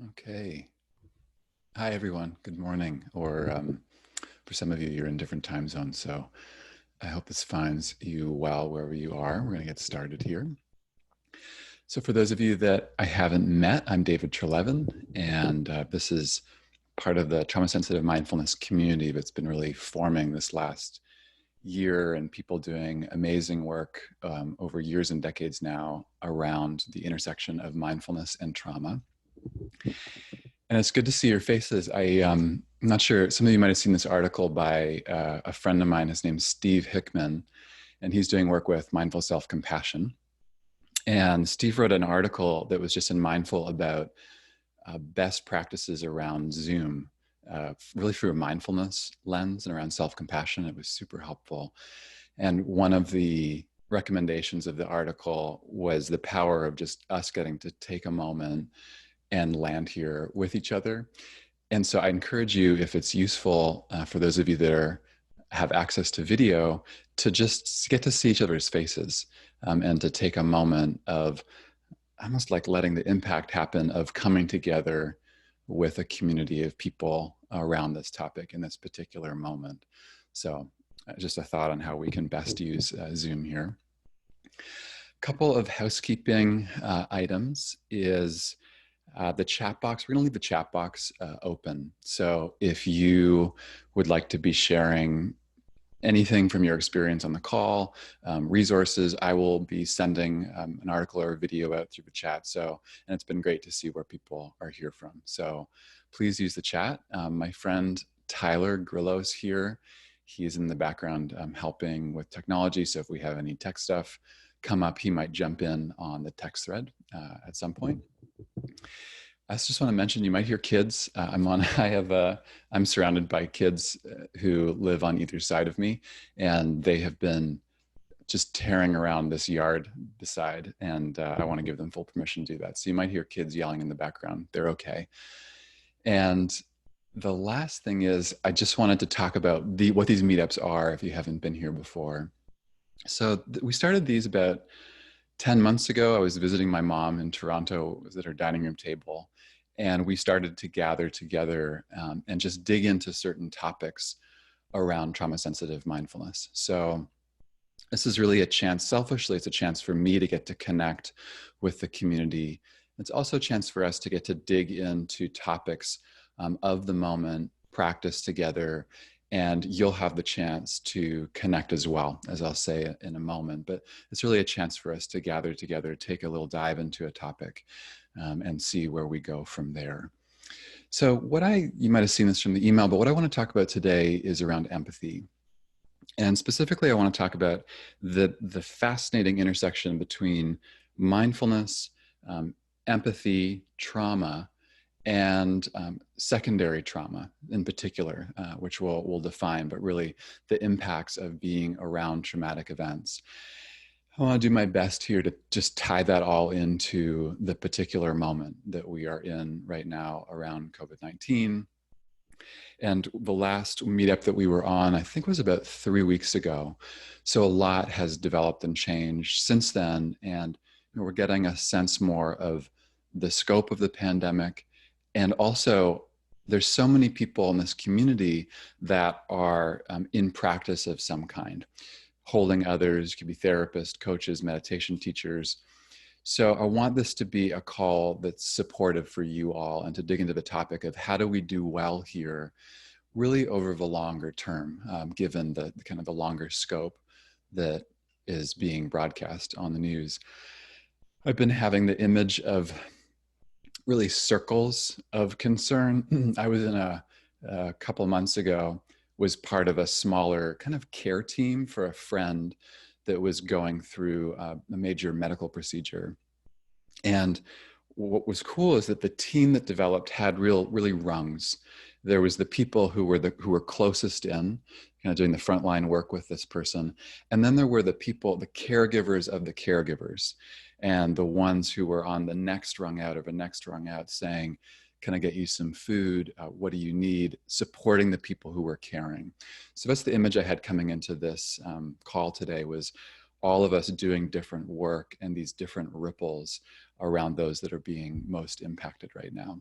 Okay. Hi, everyone. Good morning. Or for some of you, you're in different time zones. So I hope this finds you well wherever you are. We're going to get started here. So for those of you that I haven't met, I'm David Trelevin, and this is part of the trauma-sensitive mindfulness community that's been really forming this last year, and people doing amazing work over years and decades now around the intersection of mindfulness and trauma. And it's good to see your faces. I'm not sure, some of you might have seen this article by a friend of mine. His name's Steve Hickman, and he's doing work with mindful self-compassion. And Steve wrote an article that was just in Mindful about best practices around Zoom, really through a mindfulness lens and around self-compassion. It was super helpful. And one of the recommendations of the article was the power of just us getting to take a moment and land here with each other. And so I encourage you, if it's useful for those of you that have access to video, to just get to see each other's faces and to take a moment of almost like letting the impact happen of coming together with a community of people around this topic in this particular moment. So just a thought on how we can best use Zoom here. A couple of housekeeping items is the chat box. We're going to leave the chat box open. So if you would like to be sharing anything from your experience on the call, resources, I will be sending an article or a video out through the chat. So, and it's been great to see where people are here from. So please use the chat. My friend Tyler Grillo's here. He's in the background helping with technology. So if we have any tech stuff come up, he might jump in on the text thread at some point. I just want to mention, you might hear kids. I'm surrounded by kids who live on either side of me, and they have been just tearing around this yard beside, and I want to give them full permission to do that. So you might hear kids yelling in the background. They're okay. And the last thing is, I just wanted to talk about what these meetups are if you haven't been here before. So we started these about 10 months ago. I was visiting my mom in Toronto. I was at her dining room table, and we started to gather together and just dig into certain topics around trauma-sensitive mindfulness. So this is really a chance, selfishly, it's a chance for me to get to connect with the community. It's also a chance for us to get to dig into topics of the moment, practice together, and you'll have the chance to connect as well, as I'll say in a moment. But it's really a chance for us to gather together, take a little dive into a topic, and see where we go from there. So you might have seen this from the email, but what I want to talk about today is around empathy. And specifically, I want to talk about the fascinating intersection between mindfulness, empathy, trauma, and secondary trauma in particular, which we'll define, but really the impacts of being around traumatic events. I want to do my best here to just tie that all into the particular moment that we are in right now around COVID-19. And the last meetup that we were on, I think was about 3 weeks ago. So a lot has developed and changed since then. And we're getting a sense more of the scope of the pandemic. And also, there's so many people in this community that are in practice of some kind, holding others, could be therapists, coaches, meditation teachers. So I want this to be a call that's supportive for you all, and to dig into the topic of how do we do well here, really over the longer term, given the kind of the longer scope that is being broadcast on the news. I've been having the image of really circles of concern. I was in a couple months ago, was part of a smaller kind of care team for a friend that was going through a major medical procedure. And what was cool is that the team that developed had really rungs. There was the people who were closest in, kind of doing the frontline work with this person. And then there were the people, the caregivers of the caregivers, and the ones who were on the next rung out or the next rung out saying, can I get you some food? What do you need? Supporting the people who were caring. So that's the image I had coming into this call today, was all of us doing different work and these different ripples around those that are being most impacted right now.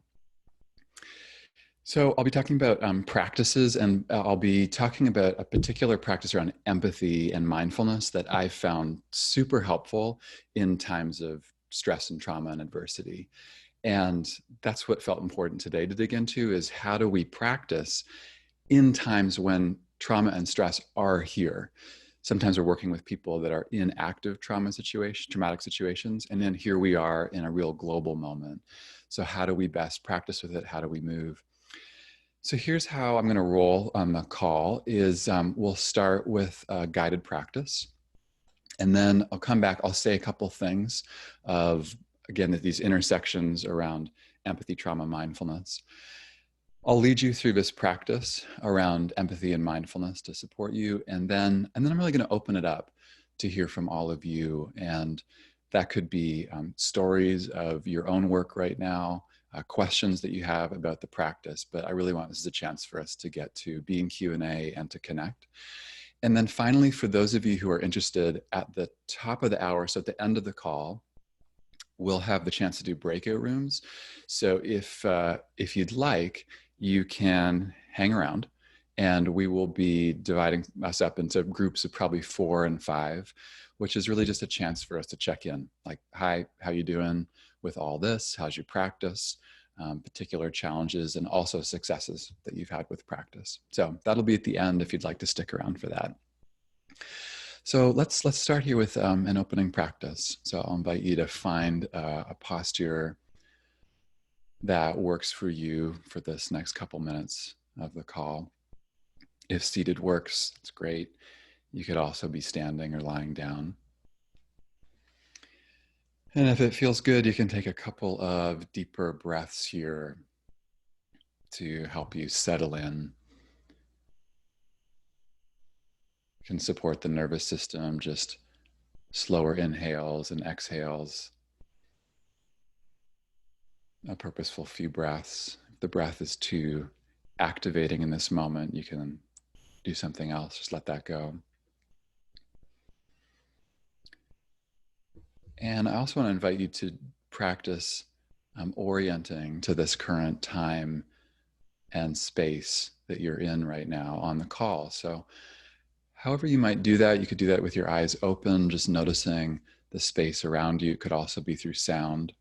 So I'll be talking about practices, and I'll be talking about a particular practice around empathy and mindfulness that I found super helpful in times of stress and trauma and adversity. And that's what felt important today to dig into is how do we practice in times when trauma and stress are here. Sometimes we're working with people that are in active traumatic situations, and then here we are in a real global moment. So how do we best practice with it? How do we move? So here's how I'm going to roll on the call is we'll start with a guided practice. And then I'll come back, I'll say a couple things of, again, these intersections around empathy, trauma, mindfulness. I'll lead you through this practice around empathy and mindfulness to support you. And then I'm really going to open it up to hear from all of you. And that could be stories of your own work right now, questions that you have about the practice. But I really want this is a chance for us to get to be in Q&A and to connect. And then finally, for those of you who are interested at the top of the hour, so at the end of the call, we'll have the chance to do breakout rooms. So if you'd like, you can hang around and we will be dividing us up into groups of probably 4 and 5, which is really just a chance for us to check in. Like, hi, how you doing with all this? How's your practice? Particular challenges and also successes that you've had with practice. So that'll be at the end if you'd like to stick around for that. So let's start here with an opening practice. So I'll invite you to find a posture that works for you for this next couple minutes of the call. If seated works, it's great. You could also be standing or lying down. And if it feels good, you can take a couple of deeper breaths here to help you settle in. Can support the nervous system, just slower inhales and exhales. A purposeful few breaths. If the breath is too activating in this moment, you can do something else. Just let that go. And I also want to invite you to practice orienting to this current time and space that you're in right now on the call. So however you might do that, you could do that with your eyes open, just noticing the space around you. It could also be through sound.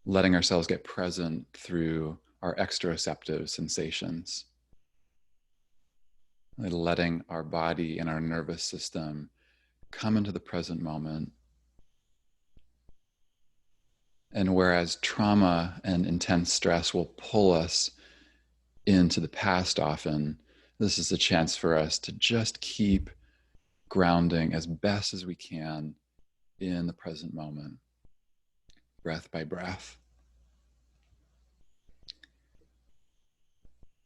Letting ourselves get present through our exteroceptive sensations. Letting our body and our nervous system come into the present moment. And whereas trauma and intense stress will pull us into the past often, this is a chance for us to just keep grounding as best as we can in the present moment, breath by breath.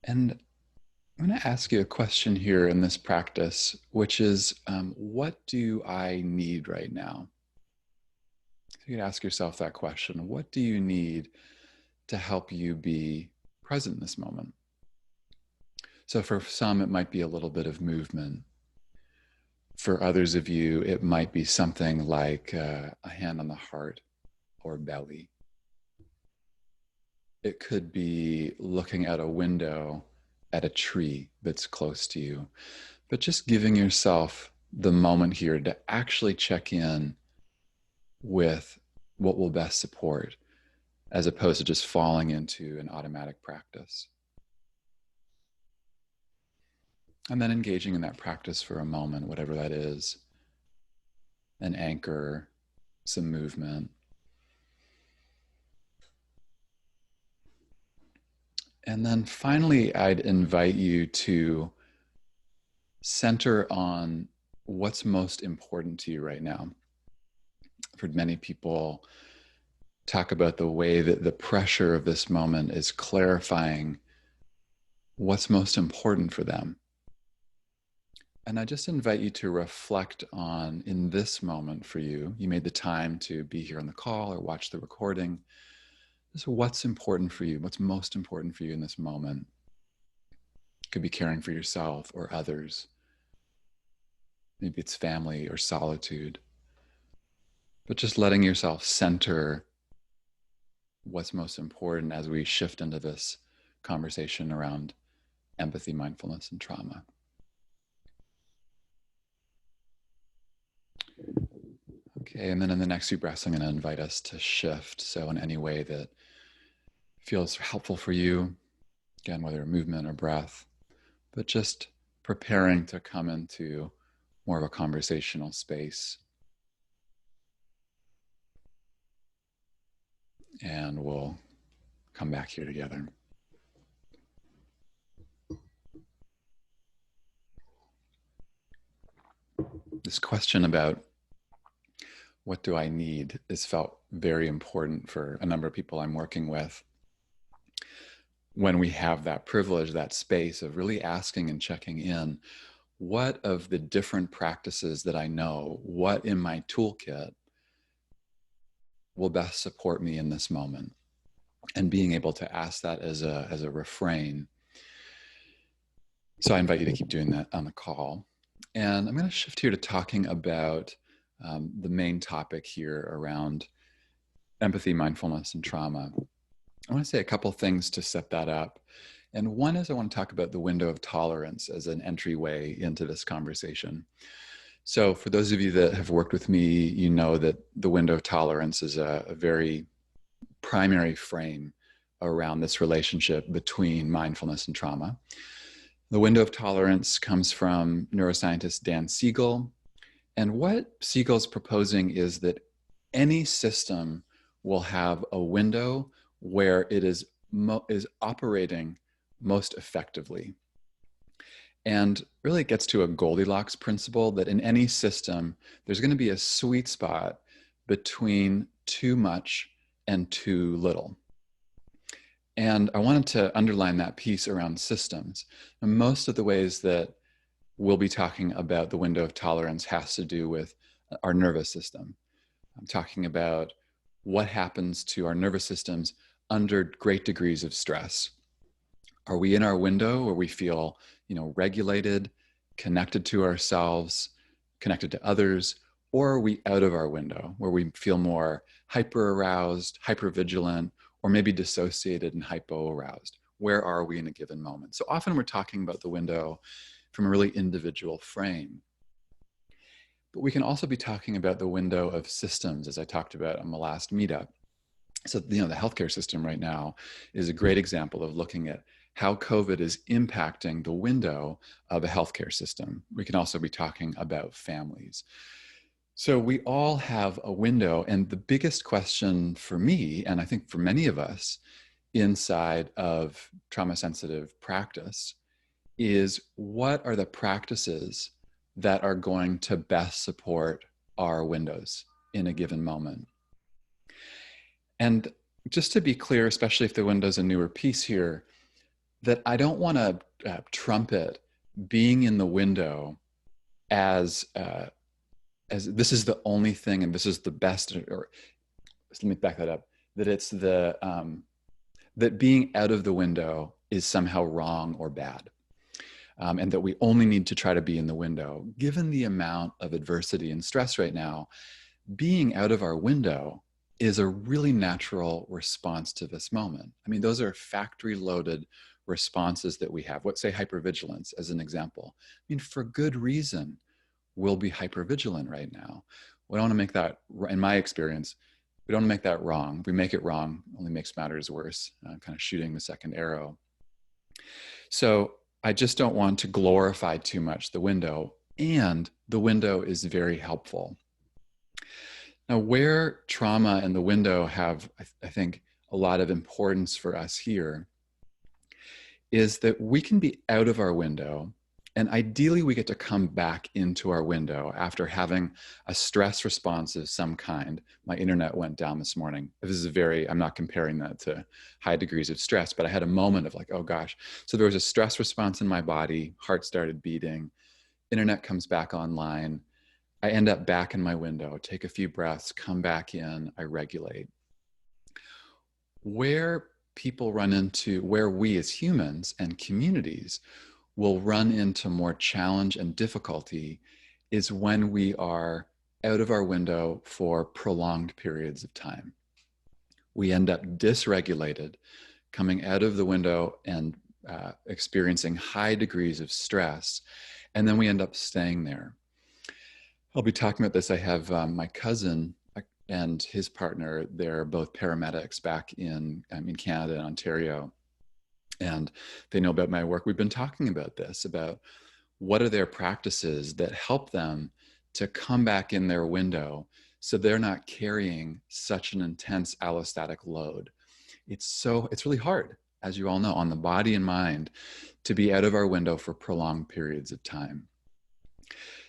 And I'm going to ask you a question here in this practice, which is, what do I need right now? So you could ask yourself that question. What do you need to help you be present in this moment? So for some, it might be a little bit of movement. For others of you, it might be something like a hand on the heart or belly. It could be looking out a window at a tree that's close to you, but just giving yourself the moment here to actually check in with what will best support, as opposed to just falling into an automatic practice. And then engaging in that practice for a moment, whatever that is, an anchor, some movement. And then finally, I'd invite you to center on what's most important to you right now. I've heard many people talk about the way that the pressure of this moment is clarifying what's most important for them. And I just invite you to reflect on, in this moment for you, you made the time to be here on the call or watch the recording. Just what's important for you, what's most important for you in this moment. It could be caring for yourself or others. Maybe it's family or solitude. But just letting yourself center what's most important as we shift into this conversation around empathy, mindfulness, and trauma. Okay, and then in the next few breaths, I'm going to invite us to shift. So, in any way that feels helpful for you, again, whether movement or breath, but just preparing to come into more of a conversational space. And we'll come back here together. This question about what do I need has felt very important for a number of people I'm working with. When we have that privilege, that space of really asking and checking in, what of the different practices that I know, what in my toolkit will best support me in this moment? And being able to ask that as a refrain. So I invite you to keep doing that on the call. And I'm going to shift here to talking about the main topic here around empathy, mindfulness, and trauma. I want to say a couple things to set that up. And one is I want to talk about the window of tolerance as an entryway into this conversation. So for those of you that have worked with me, you know that the window of tolerance is a very primary frame around this relationship between mindfulness and trauma. The window of tolerance comes from neuroscientist Dan Siegel. And what Siegel's proposing is that any system will have a window where it is operating most effectively. And really it gets to a Goldilocks principle that in any system, there's going to be a sweet spot between too much and too little. And I wanted to underline that piece around systems. And most of the ways that we'll be talking about the window of tolerance has to do with our nervous system. I'm talking about what happens to our nervous systems under great degrees of stress. Are we in our window where we feel, regulated, connected to ourselves, connected to others, or are we out of our window where we feel more hyper-aroused, hyper-vigilant, or maybe dissociated and hypo-aroused? Where are we in a given moment? So often we're talking about the window from a really individual frame. But we can also be talking about the window of systems, as I talked about on the last meetup. So, the healthcare system right now is a great example of looking at how COVID is impacting the window of a healthcare system. We can also be talking about families. So we all have a window, and the biggest question for me, and I think for many of us inside of trauma-sensitive practice, is what are the practices that are going to best support our windows in a given moment? And just to be clear, especially if the window's a newer piece here, that I don't want to trumpet being in the window as this is the only thing and this is the best, or let me back that up, that it's that being out of the window is somehow wrong or bad. And that we only need to try to be in the window. Given the amount of adversity and stress right now, being out of our window is a really natural response to this moment. I mean, those are factory-loaded responses that we have. Let's say hypervigilance as an example. I mean, for good reason, we'll be hypervigilant right now. We don't want to make that, in my experience, we don't want to make that wrong. If we make it wrong, it only makes matters worse, kind of shooting the second arrow. So I just don't want to glorify too much the window, and the window is very helpful. Now, where trauma and the window have, I think, a lot of importance for us here is that we can be out of our window, and ideally we get to come back into our window after having a stress response of some kind. My internet went down this morning. This is I'm not comparing that to high degrees of stress, but I had a moment of like, oh gosh. So there was a stress response in my body, heart started beating, internet comes back online. I end up back in my window, take a few breaths, come back in, I regulate. Where we as humans and communities will run into more challenge and difficulty is when we are out of our window for prolonged periods of time. we end up dysregulated, coming out of the window and experiencing high degrees of stress, and then we end up staying there. I'll be talking about this. I have my cousin and his partner. They're both paramedics back in Canada and Ontario, and they know about my work. We've been talking about this, about what are their practices that help them to come back in their window so they're not carrying such an intense allostatic load. It's really hard, as you all know, on the body and mind to be out of our window for prolonged periods of time.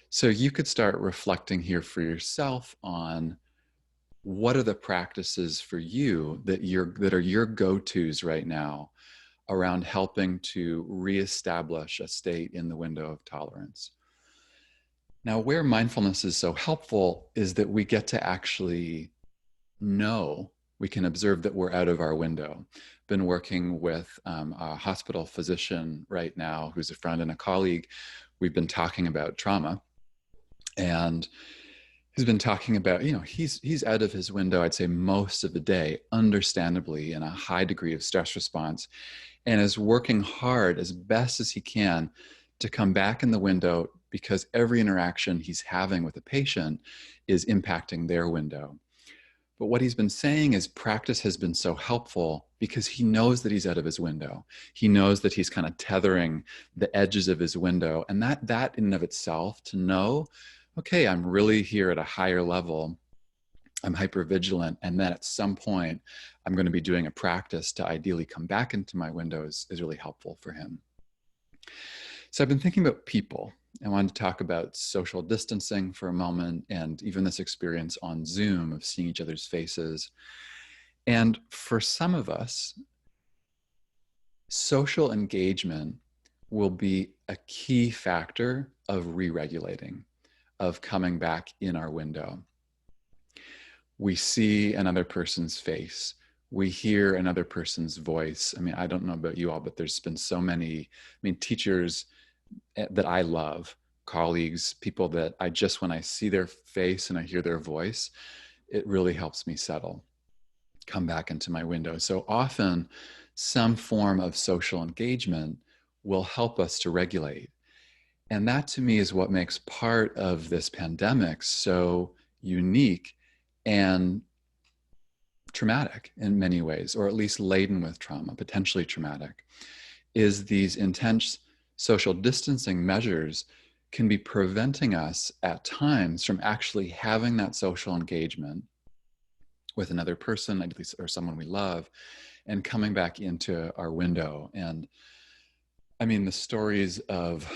So you could start reflecting here for yourself on what are the practices for you that are your go-tos right now around helping to reestablish a state in the window of tolerance. Now, where mindfulness is so helpful is that we get to actually know, we can observe that we're out of our window. Been working with a hospital physician right now who's a friend and a colleague. We've been talking about trauma, and he's been talking about, he's out of his window, I'd say most of the day, understandably in a high degree of stress response, and is working hard as best as he can to come back in the window because every interaction he's having with a patient is impacting their window. But what he's been saying is practice has been so helpful because he knows that he's out of his window. He knows that he's kind of tethering the edges of his window. And that in and of itself, to know, okay, I'm really here at a higher level, I'm hypervigilant, and then at some point I'm going to be doing a practice to ideally come back into my windows is really helpful for him. So I've been thinking about people. I wanted to talk about social distancing for a moment, and even this experience on Zoom of seeing each other's faces. And for some of us, social engagement will be a key factor of re-regulating, of coming back in our window. We see another person's face. We hear another person's voice. I mean, I don't know about you all, but there's been so many, teachers that I love, colleagues, people that when I see their face and I hear their voice, it really helps me settle, come back into my window. So often some form of social engagement will help us to regulate. And that to me is what makes part of this pandemic so unique and traumatic in many ways, or at least laden with trauma, potentially traumatic, is these intense social distancing measures can be preventing us at times from actually having that social engagement with another person, at least, or someone we love, and coming back into our window. And the stories of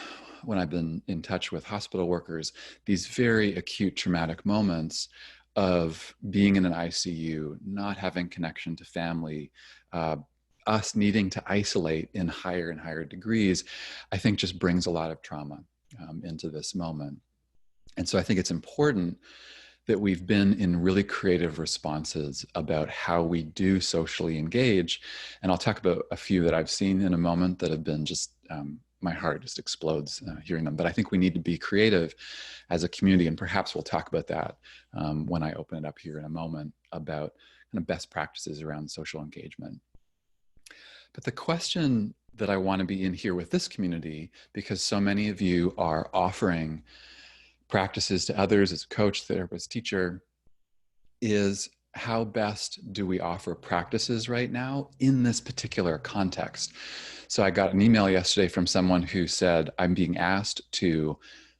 when I've been in touch with hospital workers, these very acute traumatic moments of being in an ICU, not having connection to family, us needing to isolate in higher and higher degrees, I think just brings a lot of trauma into this moment. And so I think it's important that we've been in really creative responses about how we do socially engage. And I'll talk about a few that I've seen in a moment that have been just, my heart just explodes hearing them. But I think we need to be creative as a community, and perhaps we'll talk about that when I open it up here in a moment about kind of best practices around social engagement. But the question that I want to be in here with this community, because so many of you are offering practices to others as a coach, therapist, teacher, is how best do we offer practices right now in this particular context? So I got an email yesterday from someone who said, I'm being asked to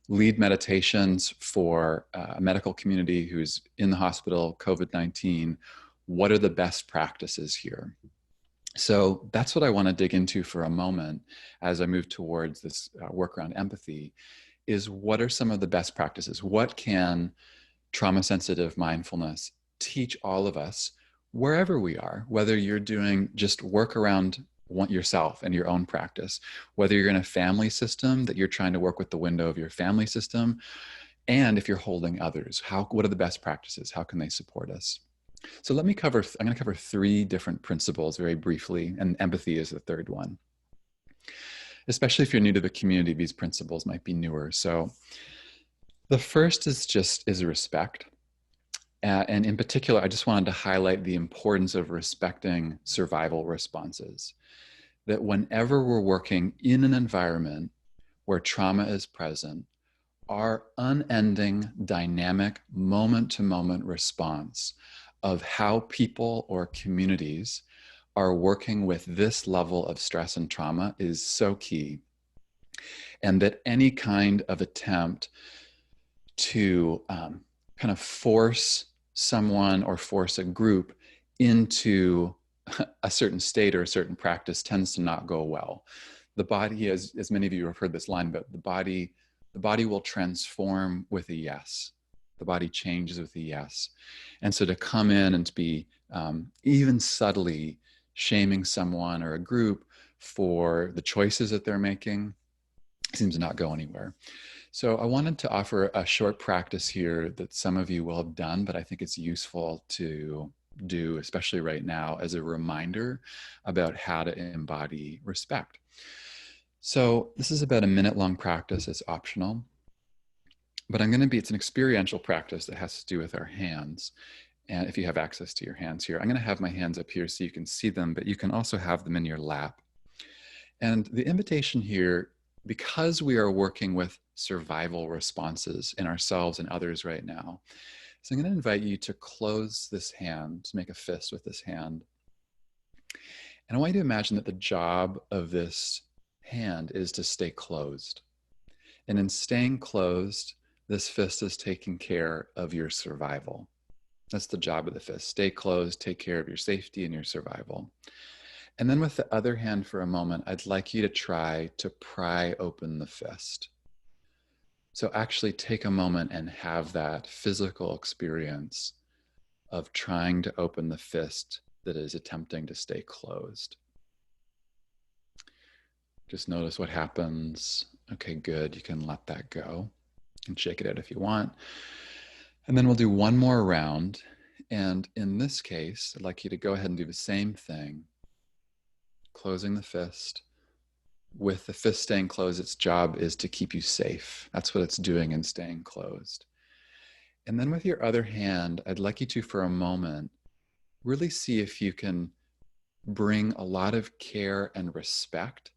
lead meditations for a medical community who's in the hospital, COVID-19. What are the best practices here? So that's what I want to dig into for a moment as I move towards this work around empathy, is what are some of the best practices? What can trauma-sensitive mindfulness teach all of us wherever we are, whether you're doing just work around yourself and your own practice, whether you're in a family system that you're trying to work with the window of your family system, and if you're holding others, what are the best practices? How can they support us? So I'm going to cover 3 different principles very briefly, and empathy is the third one. Especially if you're new to the community, these principles might be newer. So the first is respect. And in particular, I just wanted to highlight the importance of respecting survival responses. That whenever we're working in an environment where trauma is present, our unending, dynamic, moment to moment response of how people or communities are working with this level of stress and trauma is so key. And that any kind of attempt to kind of force someone or force a group into a certain state or a certain practice tends to not go well. The body, as many of you have heard this line, but the body will transform with a yes. The body changes with a yes. And so to come in and to be even subtly shaming someone or a group for the choices that they're making seems to not go anywhere. So I wanted to offer a short practice here that some of you will have done, but I think it's useful to do, especially right now, as a reminder about how to embody respect. So this is about a minute-long practice. It's optional, but it's an experiential practice that has to do with our hands. And if you have access to your hands here, I'm going to have my hands up here so you can see them, but you can also have them in your lap. And the invitation here, because we are working with survival responses in ourselves and others right now, so I'm going to invite you to close this hand, to make a fist with this hand. And I want you to imagine that the job of this hand is to stay closed. And in staying closed, this fist is taking care of your survival. That's the job of the fist. Stay closed, take care of your safety and your survival. And then with the other hand for a moment, I'd like you to try to pry open the fist. So actually take a moment and have that physical experience of trying to open the fist that is attempting to stay closed. Just notice what happens. Okay, good. You can let that go and shake it out if you want. And then we'll do one more round. And in this case, I'd like you to go ahead and do the same thing. Closing the fist. With the fist staying closed, its job is to keep you safe. That's what it's doing in staying closed. And then with your other hand, I'd like you to, for a moment, really see if you can bring a lot of care and respect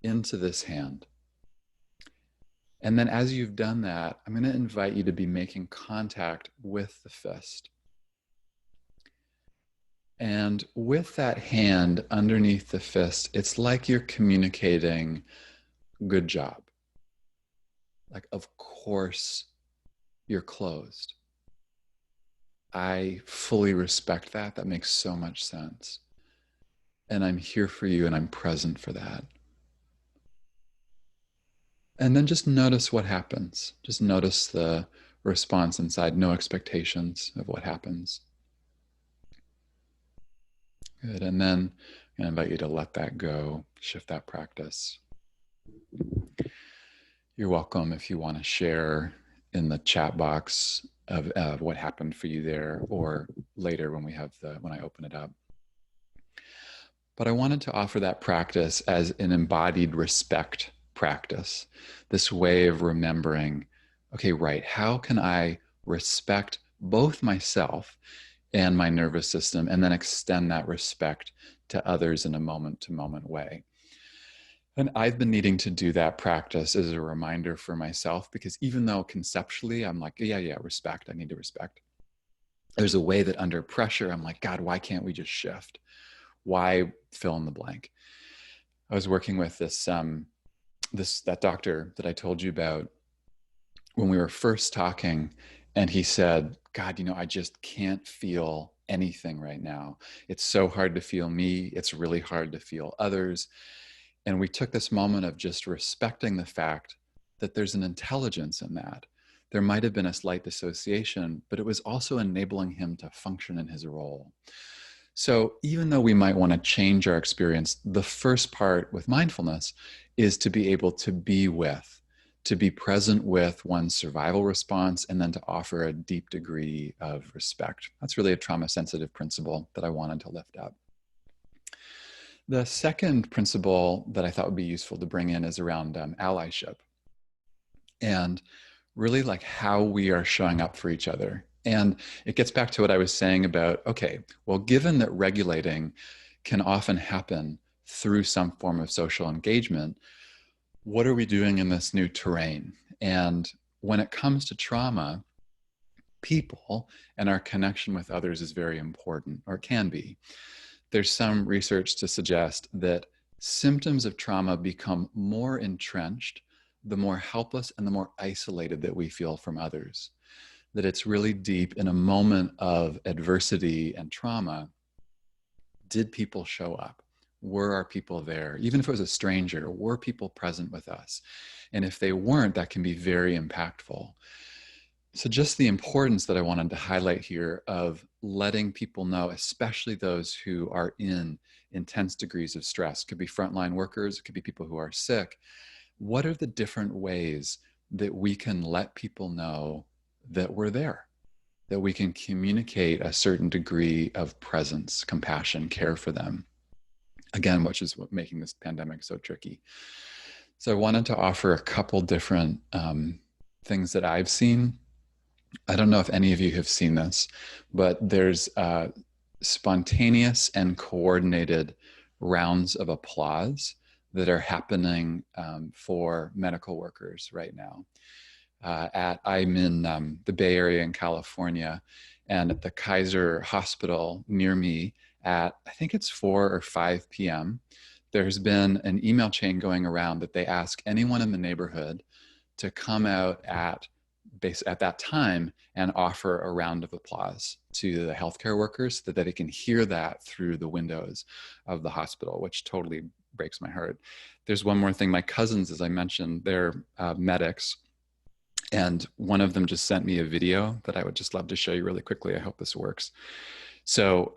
into this hand. And then as you've done that, I'm going to invite you to be making contact with the fist. And with that hand underneath the fist, it's like you're communicating, good job. Like, of course, you're closed. I fully respect that. That makes so much sense. And I'm here for you and I'm present for that. And then just notice what happens. Just notice the response inside, no expectations of what happens. Good. And then I'm going to invite you to let that go, shift that practice. You're welcome if you want to share in the chat box of what happened for you there, or later when I open it up. But I wanted to offer that practice as an embodied respect practice, this way of remembering, okay, right, how can I respect both myself and my nervous system, and then extend that respect to others in a moment-to-moment way. And I've been needing to do that practice as a reminder for myself, because even though conceptually I'm like, yeah, respect, I need to respect. There's a way that under pressure, I'm like, God, why can't we just shift? Why fill in the blank? I was working with that doctor that I told you about when we were first talking, and he said, God, I just can't feel anything right now. It's so hard to feel me. It's really hard to feel others. And we took this moment of just respecting the fact that there's an intelligence in that. There might have been a slight dissociation, but it was also enabling him to function in his role. So even though we might want to change our experience, the first part with mindfulness is to be able to be with, to be present with one's survival response, and then to offer a deep degree of respect. That's really a trauma-sensitive principle that I wanted to lift up. The second principle that I thought would be useful to bring in is around allyship, and really like how we are showing up for each other And it gets back to what I was saying about, okay, well, given that regulating can often happen through some form of social engagement, what are we doing in this new terrain? And when it comes to trauma, people and our connection with others is very important, or it can be. There's some research to suggest that symptoms of trauma become more entrenched the more helpless and the more isolated that we feel from others. That it's really deep in a moment of adversity and trauma. Did people show up? Were our people there? Even if it was a stranger, were people present with us? And if they weren't, that can be very impactful. So, just the importance that I wanted to highlight here of letting people know, especially those who are in intense degrees of stress, could be frontline workers, it could be people who are sick. What are the different ways that we can let people know that we're there, that we can communicate a certain degree of presence, compassion, care for them? Again, which is what making this pandemic so tricky. So I wanted to offer a couple different things that I've seen. I don't know if any of you have seen this, but there's spontaneous and coordinated rounds of applause that are happening for medical workers right now. I'm in the Bay Area in California, and at the Kaiser Hospital near me at, I think it's 4 or 5 p.m., there's been an email chain going around that they ask anyone in the neighborhood to come out at that time and offer a round of applause to the healthcare workers so that they can hear that through the windows of the hospital, which totally breaks my heart. There's one more thing. My cousins, as I mentioned, they're medics. And one of them just sent me a video that I would just love to show you really quickly. I hope this works. So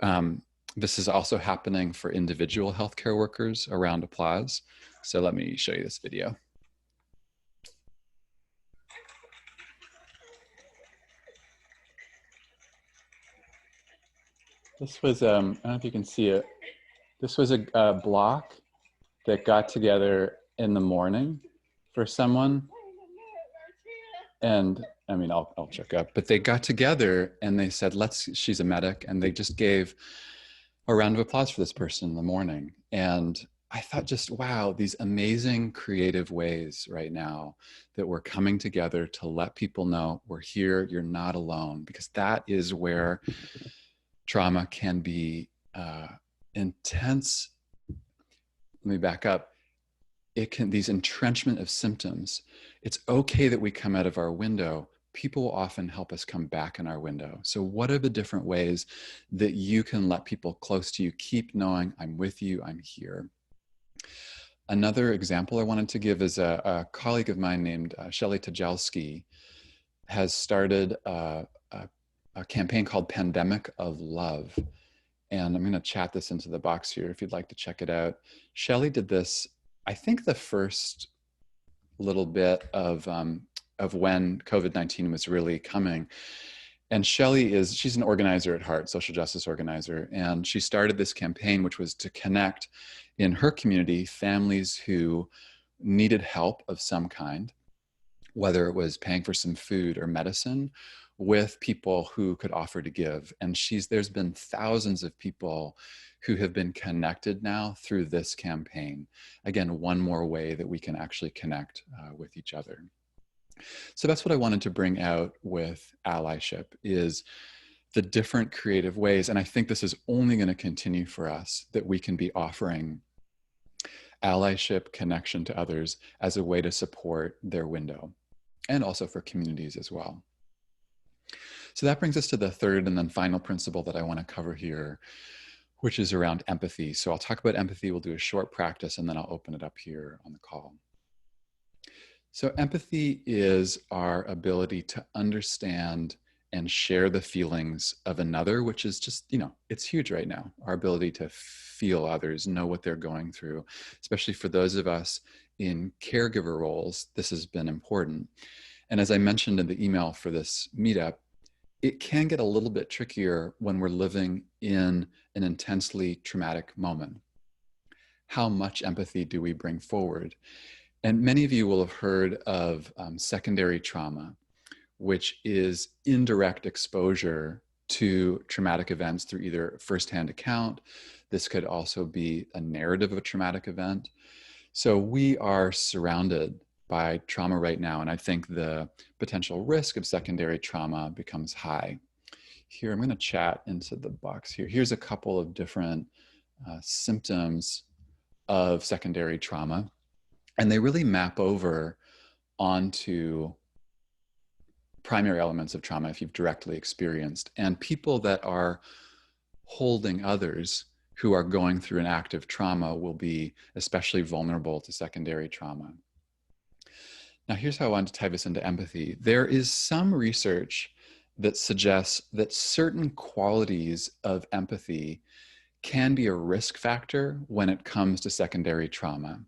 this is also happening for individual healthcare workers around applause. So let me show you this video. This was, I don't know if you can see it. This was a block that got together in the morning for someone. And I mean, I'll check up, but they got together and they said, she's a medic. And they just gave a round of applause for this person in the morning. And I thought just, wow, these amazing creative ways right now that we're coming together to let people know we're here, you're not alone, because that is where trauma can be intense. Let me back up. These entrenchment of symptoms, it's okay that we come out of our window. People will often help us come back in our window. So what are the different ways that you can let people close to you keep knowing I'm with you, I'm here? Another example I wanted to give is a colleague of mine named Shelley Tajalski has started a campaign called Pandemic of Love. And I'm going to chat this into the box here if you'd like to check it out. Shelley did this, I think, the first little bit of when COVID-19 was really coming. And Shelley she's an organizer at heart, social justice organizer. And she started this campaign, which was to connect in her community families who needed help of some kind, whether it was paying for some food or medicine, with people who could offer to give. And there's been thousands of people who have been connected now through this campaign. Again, one more way that we can actually connect with each other. So that's what I wanted to bring out with allyship, is the different creative ways. And I think this is only going to continue for us, that we can be offering allyship, connection to others as a way to support their window, and also for communities as well. So that brings us to the third and then final principle that I want to cover here, which is around empathy. So I'll talk about empathy. We'll do a short practice and then I'll open it up here on the call. So empathy is our ability to understand and share the feelings of another, which is just, it's huge right now. Our ability to feel others, know what they're going through, especially for those of us in caregiver roles, this has been important. And as I mentioned in the email for this meetup, it can get a little bit trickier when we're living in an intensely traumatic moment. How much empathy do we bring forward? And many of you will have heard of secondary trauma, which is indirect exposure to traumatic events through either firsthand account. This could also be a narrative of a traumatic event. So we are surrounded by trauma right now, and I think the potential risk of secondary trauma becomes high. Here, I'm going to chat into the box here. Here's a couple of different symptoms of secondary trauma, and they really map over onto primary elements of trauma if you've directly experienced. And people that are holding others who are going through an active trauma will be especially vulnerable to secondary trauma. Now, here's how I wanted to tie this into empathy. There is some research that suggests that certain qualities of empathy can be a risk factor when it comes to secondary trauma,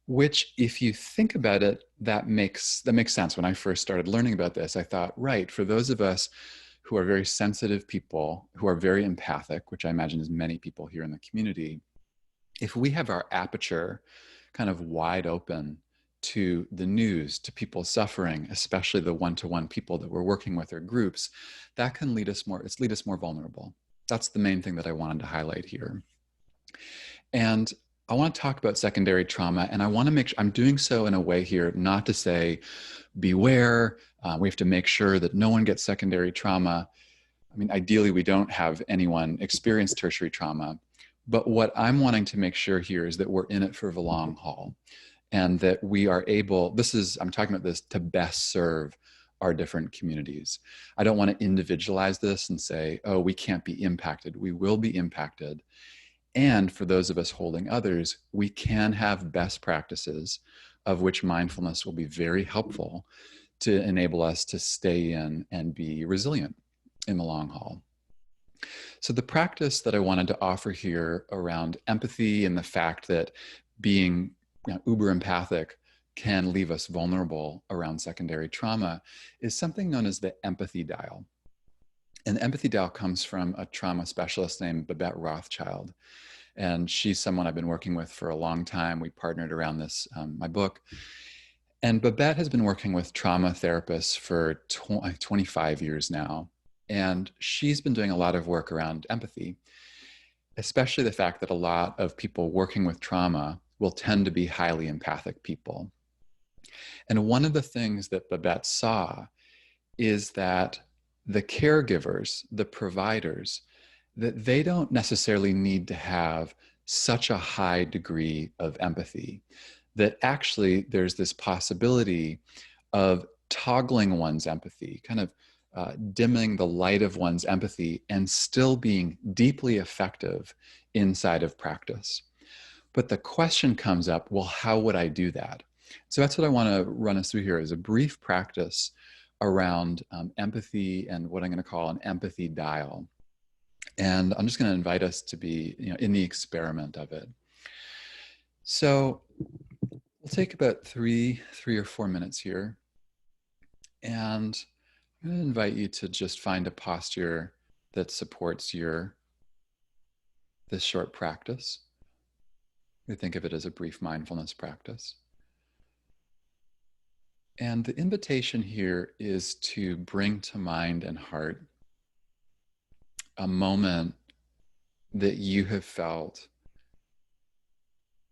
which, if you think about it, that makes sense. When I first started learning about this, I thought, right, for those of us who are very sensitive people, who are very empathic, which I imagine is many people here in the community, if we have our aperture kind of wide open to the news, to people suffering, especially the one-to-one people that we're working with or groups, that can lead us more vulnerable. That's the main thing that I wanted to highlight here. And I want to talk about secondary trauma, and I want to make sure I'm doing so in a way here, not to say, beware, we have to make sure that no one gets secondary trauma. I mean, ideally, we don't have anyone experience tertiary trauma. But what I'm wanting to make sure here is that we're in it for the long haul, and that we are able, I'm talking about this to best serve our different communities. I don't want to individualize this and say, oh, we can't be impacted. We will be impacted. And for those of us holding others, we can have best practices, of which mindfulness will be very helpful to enable us to stay in and be resilient in the long haul. So the practice that I wanted to offer here around empathy and the fact that being uber empathic can leave us vulnerable around secondary trauma is something known as the empathy dial. And the empathy dial comes from a trauma specialist named Babette Rothschild. And she's someone I've been working with for a long time. We partnered around this, my book. And Babette has been working with trauma therapists for 25 years now. And she's been doing a lot of work around empathy, especially the fact that a lot of people working with trauma will tend to be highly empathic people. And one of the things that Babette saw is that the caregivers, the providers, that they don't necessarily need to have such a high degree of empathy, that actually there's this possibility of toggling one's empathy, kind of dimming the light of one's empathy and still being deeply effective inside of practice. But the question comes up, well, how would I do that? So that's what I want to run us through here is a brief practice around empathy and what I'm going to call an empathy dial. And I'm just going to invite us to be in the experiment of it. So we'll take about three or 4 minutes here. And I'm going to invite you to just find a posture that supports this short practice. We think of it as a brief mindfulness practice. And the invitation here is to bring to mind and heart a moment that you have felt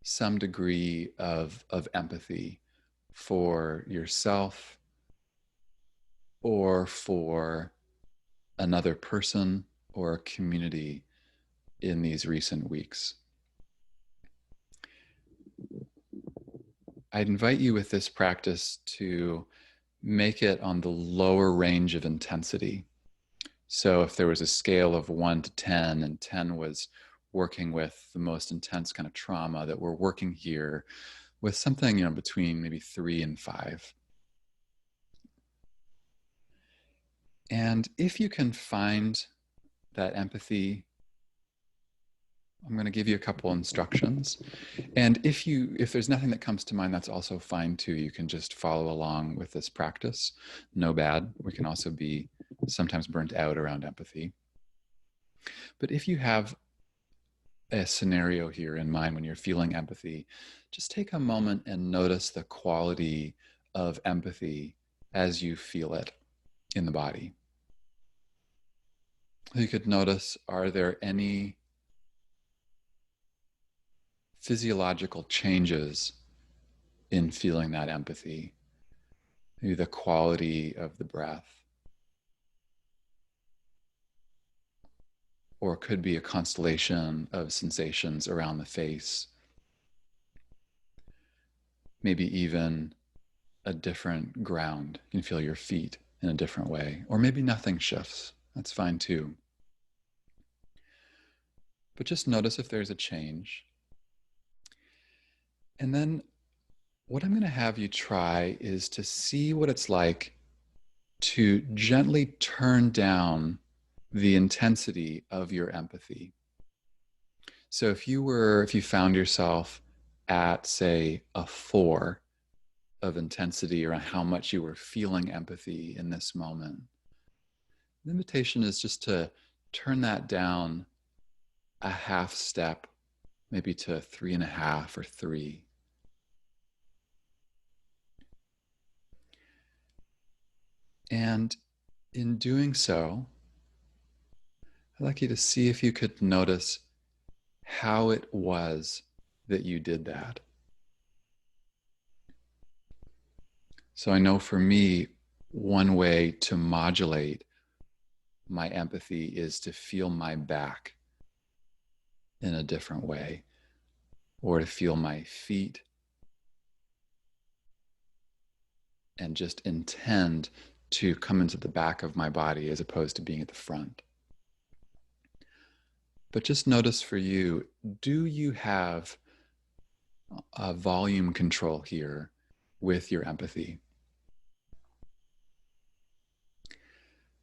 some degree of empathy for yourself or for another person or a community in these recent weeks. I'd invite you with this practice to make it on the lower range of intensity. So if there was a scale of 1 to 10, and 10 was working with the most intense kind of trauma, that we're working here with something between maybe 3 and 5. And if you can find that empathy, I'm going to give you a couple instructions. And if there's nothing that comes to mind, that's also fine too. You can just follow along with this practice. No bad. We can also be sometimes burnt out around empathy. But if you have a scenario here in mind when you're feeling empathy, just take a moment and notice the quality of empathy as you feel it in the body. You could notice, are there any physiological changes in feeling that empathy? Maybe the quality of the breath, or it could be a constellation of sensations around the face, maybe even a different ground. You can feel your feet in a different way, or maybe nothing shifts. That's fine too. But just notice if there's a change. And then what I'm going to have you try is to see what it's like to gently turn down the intensity of your empathy. So if you found yourself at, say, a 4 of intensity around how much you were feeling empathy in this moment, the invitation is just to turn that down a half step, maybe to 3.5 or 3. And in doing so, I'd like you to see if you could notice how it was that you did that. So I know for me, one way to modulate my empathy is to feel my back in a different way, or to feel my feet and just intend to come into the back of my body as opposed to being at the front. But just notice for you, do you have a volume control here with your empathy?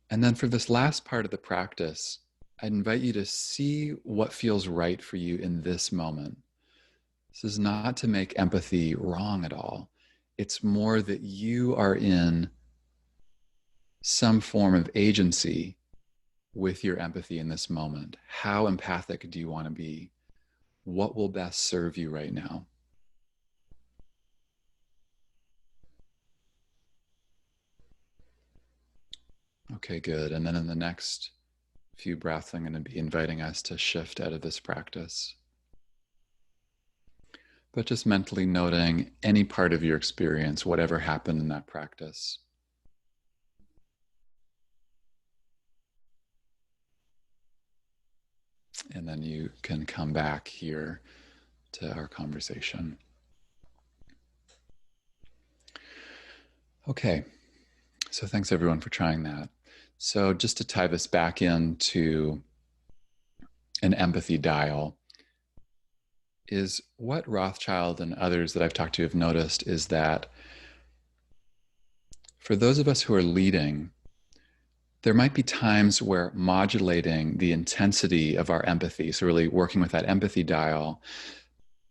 And then for this last part of the practice, I'd invite you to see what feels right for you in this moment. This is not to make empathy wrong at all. It's more that you are in some form of agency with your empathy in this moment. How empathic do you want to be? What will best serve you right now? Okay, good. And then in the next few breaths, I'm going to be inviting us to shift out of this practice. But just mentally noting any part of your experience, whatever happened in that practice. And then you can come back here to our conversation. Okay, so thanks everyone for trying that. So just to tie this back into an empathy dial, is what Rothschild and others that I've talked to have noticed is that for those of us who are leading, there might be times where modulating the intensity of our empathy, so really working with that empathy dial,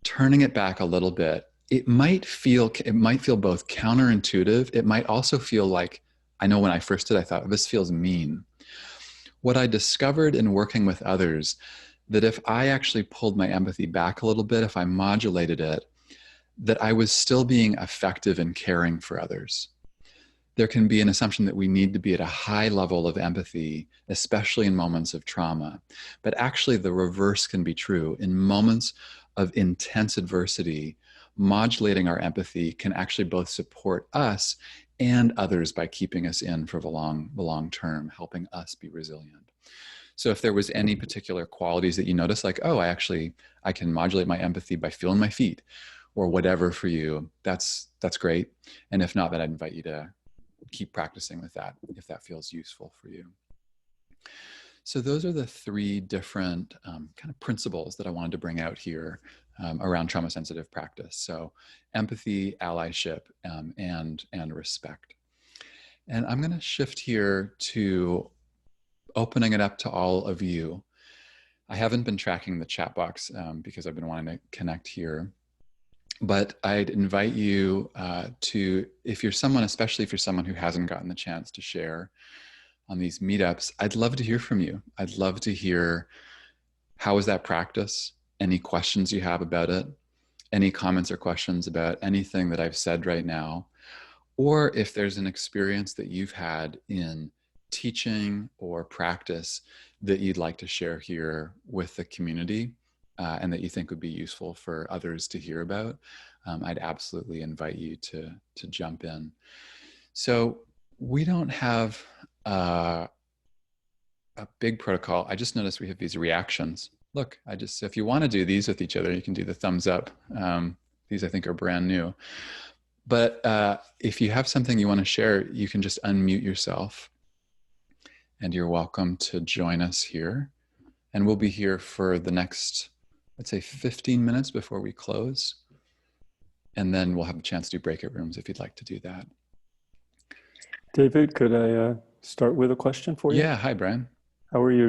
turning it back a little bit, it might feel both counterintuitive. It might also feel like, I know when I first did, I thought, this feels mean. What I discovered in working with others, that if I actually pulled my empathy back a little bit, if I modulated it, that I was still being effective in caring for others. There can be an assumption that we need to be at a high level of empathy, especially in moments of trauma. But actually, the reverse can be true. In moments of intense adversity, modulating our empathy can actually both support us and others by keeping us in for the long term, helping us be resilient. So if there was any particular qualities that you notice, like, oh, I can modulate my empathy by feeling my feet or whatever for you, that's great. And if not, then I'd invite you to keep practicing with that if that feels useful for you. So those are the 3 different kind of principles that I wanted to bring out here around trauma-sensitive practice. So empathy, allyship, and respect. And I'm going to shift here to opening it up to all of you. I haven't been tracking the chat box because I've been wanting to connect here. But I'd invite you to, if you're someone, especially if you're someone who hasn't gotten the chance to share on these meetups, I'd love to hear from you. I'd love to hear, how was that practice? Any questions you have about it? Any comments or questions about anything that I've said right now? or if there's an experience that you've had in teaching or practice that you'd like to share here with the community, and that you think would be useful for others to hear about, I'd absolutely invite you to jump in. So we don't have a big protocol. I just noticed we have these reactions. Look, if you want to do these with each other, you can do the thumbs up. These I think are brand new. But if you have something you want to share, you can just unmute yourself, and you're welcome to join us here. And we'll be here for the next, let's say, 15 minutes before we close. And then we'll have a chance to do breakout rooms if you'd like to do that. David, could I start with a question for you? Yeah. Hi, Brian. How are you?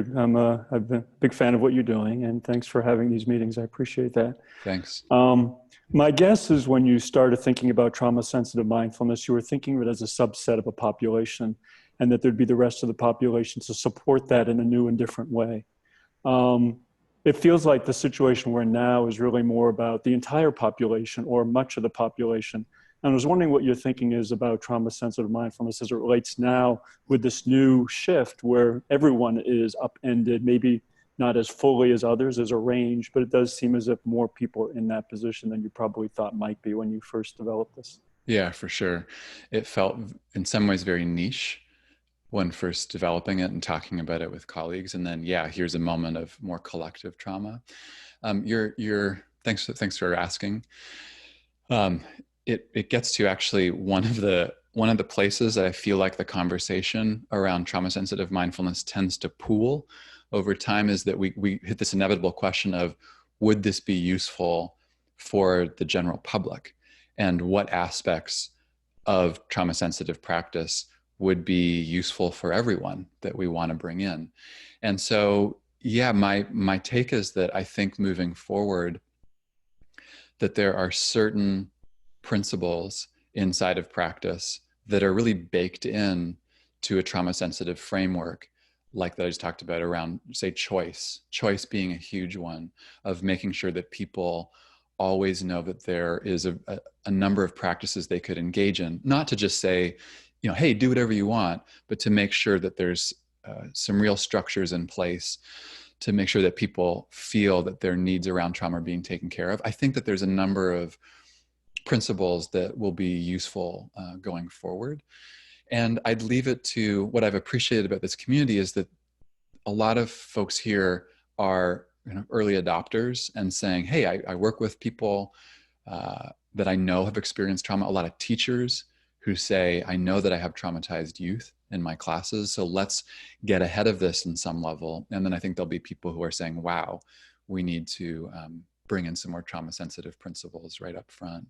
I've been a big fan of what you're doing, and thanks for having these meetings. I appreciate that. Thanks. My guess is when you started thinking about trauma-sensitive mindfulness, you were thinking of it as a subset of a population, and that there'd be the rest of the population to support that in a new and different way. It feels like the situation we're in now is really more about the entire population or much of the population. And I was wondering what your thinking is about trauma-sensitive mindfulness as it relates now with this new shift where everyone is upended, maybe not as fully as others, as a range, but it does seem as if more people are in that position than you probably thought might be when you first developed this. Yeah, for sure. It felt in some ways very niche when first developing it and talking about it with colleagues. And then, yeah, here's a moment of more collective trauma. Thanks for asking. It gets to actually one of the places that I feel like the conversation around trauma sensitive mindfulness tends to pool over time is that we hit this inevitable question of, would this be useful for the general public, and what aspects of trauma sensitive practice would be useful for everyone that we want to bring in. And so, yeah, my take is that I think moving forward, that there are certain principles inside of practice that are really baked in to a trauma sensitive framework, like that I just talked about around, say, choice being a huge one, of making sure that people always know that there is a number of practices they could engage in, not to just say, hey, do whatever you want, but to make sure that there's some real structures in place to make sure that people feel that their needs around trauma are being taken care of. I think that there's a number of principles that will be useful going forward. And I'd leave it to what I've appreciated about this community is that a lot of folks here are early adopters and saying, hey, I work with people that I know have experienced trauma. A lot of teachers who say, I know that I have traumatized youth in my classes, so let's get ahead of this in some level. And then I think there'll be people who are saying, wow, we need to bring in some more trauma sensitive principles right up front.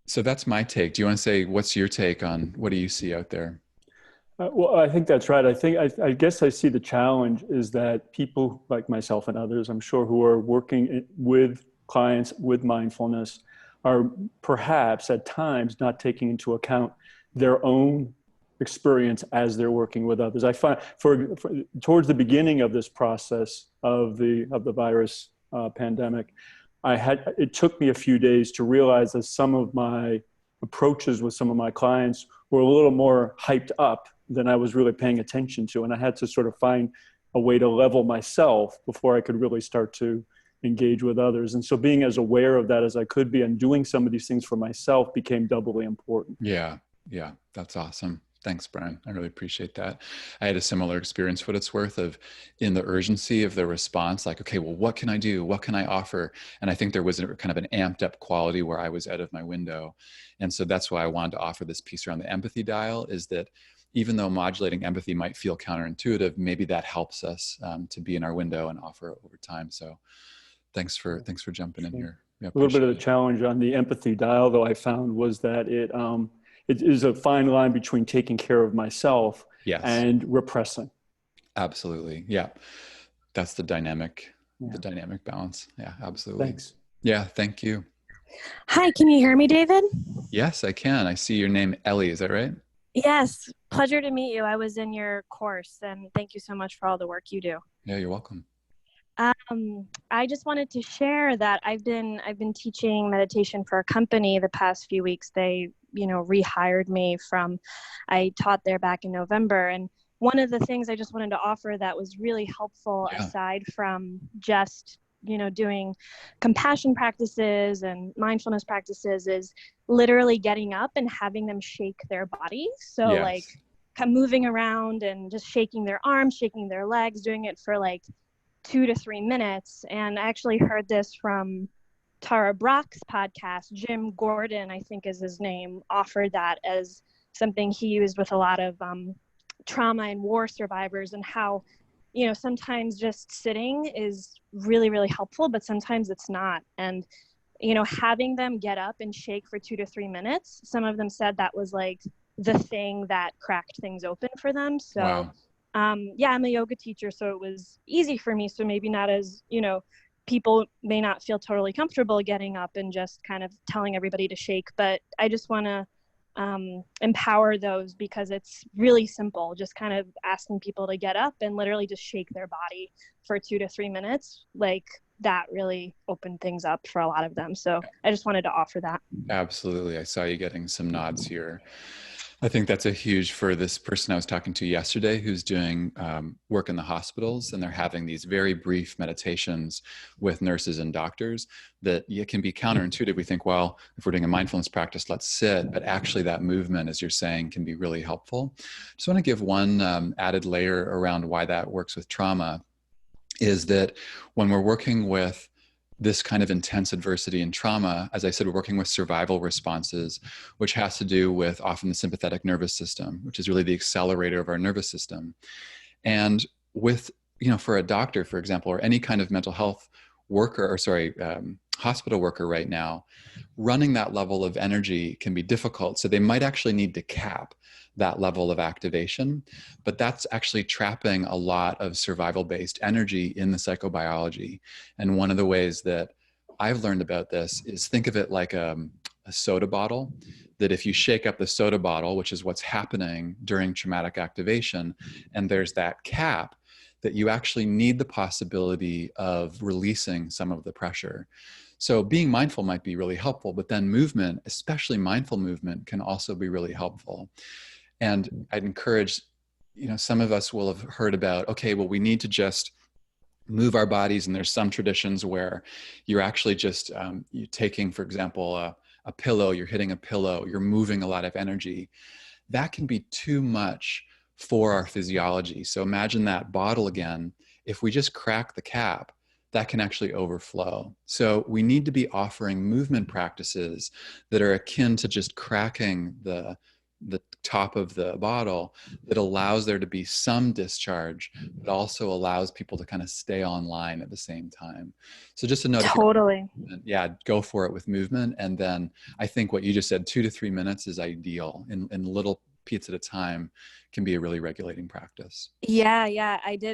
So that's my take. Do you want to say, what's your take on what do you see out there? Well, I think that's right. I guess I see the challenge is that people like myself and others, I'm sure, who are working with clients with mindfulness are perhaps at times not taking into account their own experience as they're working with others. I find towards the beginning of this process of the virus pandemic, it took me a few days to realize that some of my approaches with some of my clients were a little more hyped up than I was really paying attention to. And I had to sort of find a way to level myself before I could really start to engage with others. And so being as aware of that as I could be and doing some of these things for myself became doubly important. Yeah, that's awesome. Thanks, Brian. I really appreciate that. I had a similar experience, for what it's worth, of in the urgency of the response, like, okay, well, what can I do? What can I offer? And I think there was kind of an amped up quality where I was out of my window. And so that's why I wanted to offer this piece around the empathy dial, is that even though modulating empathy might feel counterintuitive, maybe that helps us to be in our window and offer over time. So thanks for jumping in here. A little bit of the challenge on the empathy dial, though, I found was that it is a fine line between taking care of myself and repressing. Absolutely. Yeah. That's the dynamic balance. Yeah, absolutely. Thanks. Yeah. Thank you. Hi, can you hear me, David? Yes, I can. I see your name, Ellie. Is that right? Yes. Pleasure to meet you. I was in your course, and thank you so much for all the work you do. Yeah, you're welcome. I just wanted to share that I've been teaching meditation for a company the past few weeks. They rehired me from, I taught there back in November. And one of the things I just wanted to offer that was really helpful, Yeah. aside from just, doing compassion practices and mindfulness practices, is literally getting up and having them shake their bodies. So like Yes. moving around and just shaking their arms, shaking their legs, doing it for like 2 to 3 minutes. And I actually heard this from Tara Brach's podcast. Jim Gordon, I think is his name, offered that as something he used with a lot of trauma and war survivors, and how, sometimes just sitting is really, really helpful, but sometimes it's not. And, having them get up and shake for 2 to 3 minutes, some of them said that was like the thing that cracked things open for them. So, Wow. yeah, I'm a yoga teacher, so it was easy for me. So maybe not as, people may not feel totally comfortable getting up and just kind of telling everybody to shake, but I just want to empower those, because it's really simple, just kind of asking people to get up and literally just shake their body for 2 to 3 minutes. Like that really opened things up for a lot of them. So I just wanted to offer that. Absolutely. I saw you getting some nods here. I think that's a huge for this person I was talking to yesterday who's doing work in the hospitals, and they're having these very brief meditations with nurses and doctors that it can be counterintuitive. We think, well, if we're doing a mindfulness practice, let's sit. But actually that movement, as you're saying, can be really helpful. Just want to give one added layer around why that works with trauma, is that when we're working with this kind of intense adversity and trauma, as I said, we're working with survival responses, which has to do with often the sympathetic nervous system, which is really the accelerator of our nervous system. And with, for a doctor, for example, or any kind of mental health worker, or hospital worker right now, running that level of energy can be difficult. So they might actually need to cap that level of activation, but that's actually trapping a lot of survival-based energy in the psychobiology. And one of the ways that I've learned about this is think of it like a soda bottle, that if you shake up the soda bottle, which is what's happening during traumatic activation, and there's that cap, that you actually need the possibility of releasing some of the pressure. So being mindful might be really helpful, but then movement, especially mindful movement, can also be really helpful. And I'd encourage, some of us will have heard about, okay, well, we need to just move our bodies. And there's some traditions where you're actually just, you're taking, for example, a pillow, you're hitting a pillow, you're moving a lot of energy. That can be too much for our physiology. So imagine that bottle again. If we just crack the cap, that can actually overflow. So we need to be offering movement practices that are akin to just cracking the top of the bottle, that allows there to be some discharge, but also allows people to kind of stay online at the same time. So just a note, Totally. yeah, go for it with movement. And then I think what you just said, 2 to 3 minutes is ideal, in little beats at a time, can be a really regulating practice. Yeah.